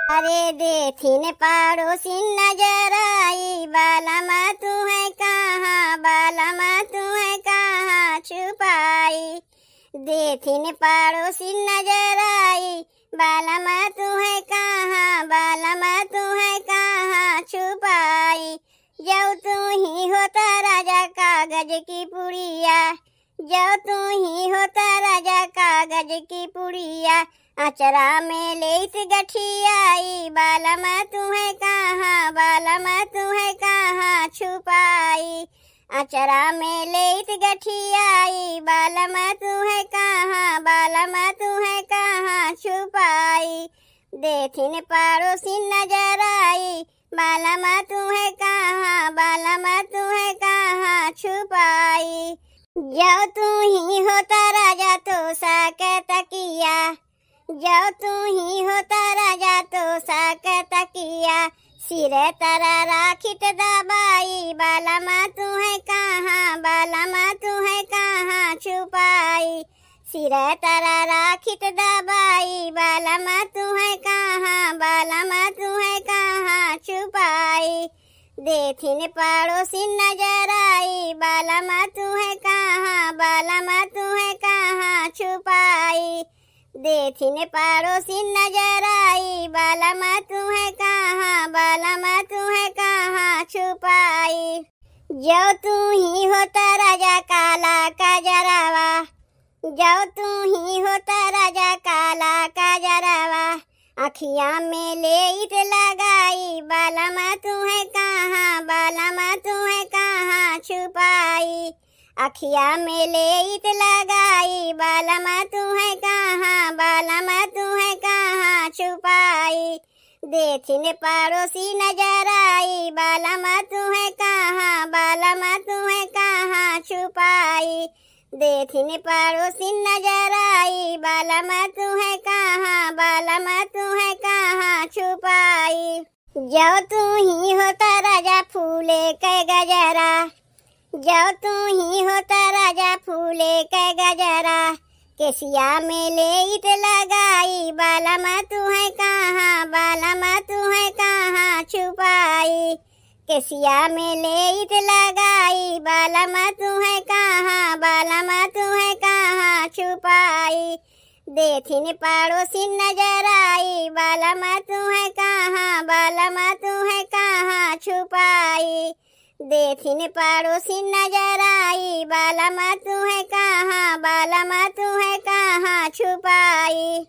अरे देखिन पड़ोसी नजर आई, बालमा तू है कहाँ, बालमा तू है कहाँ छुपाई। देखिन पड़ोसी नजर आई, बालमा तू है कहाँ, बालमा तू है कहाँ छुपाई। जो तू ही होता राजा कागज की पुड़िया, जो तू ही होता राजा कागज की पुड़िया। अचरा में लेत गठियाई, बालमा तू है कहाँ, बालमा तू है कहाँ छुपाई। अचरा में लेत गठियाई, बालमा तू है कहाँ, बालमा तू है कहाँ छुपाई। देखिन पड़ोसी नजर आई, बालमा तू है कहाँ, बालमा तू है कहाँ छुपाई। जो तू ही होता राजा तो साके तकिया, जो तू ही होता राजा तो साके तकिया। सिरे तरा राखित दबाई, बालमा तू है कहाँ, बालमा तू है कहाँ छुपाई। सिरे तरा राखित दबाई, बालमा तू है कहाँ, बालमा तू है कहाँ छुपाई। देखिन पड़ोसी नजर आई, बालमा तू है कहाँ, बालमा तू है कहाँ छुपाई। देखिन पड़ोसी नजर आई, बालमा तू है कहाँ, बालमा तू है कहाँ छुपाई। जो तू ही होता राजा काला काजरावा, जो तू ही होता राजा काला काजरावा। अखियाँ में लेत लगाई, बालमा तू है कहाँ, बालमा तू है कहाँ छुपाई। अखियाँ में लेत लगाई, बालमा तू है कहाँ, बालमा तू है कहाँ छुपाई। देखिन पड़ोसी नजर आई, बालमा तू है कहाँ, बालमा तू है कहाँ छुपाई। देखिन पड़ोसी नजर आई, बालमा तू है कहाँ, बालमा तू है कहाँ छुपाई। जो तू ही होता राजा फूले के गजरा, जो तू ही होता राजा फूले के गजरा। केसिया में लेत लगाई, बालमा तू है कहाँ, बालमा तू है कहाँ छुपाई। केसिया में लेत लगाई, बालमा तू है कहाँ, बालमा तू है कहाँ छुपाई। देखिन पड़ोसी नजर आई, बालमा तू है कहाँ, बालमा तू है कहाँ छुपाई। देखिन पड़ोसी नजर आई, बालमा तू है कहाँ, बालमा तू है कहाँ छुपाई।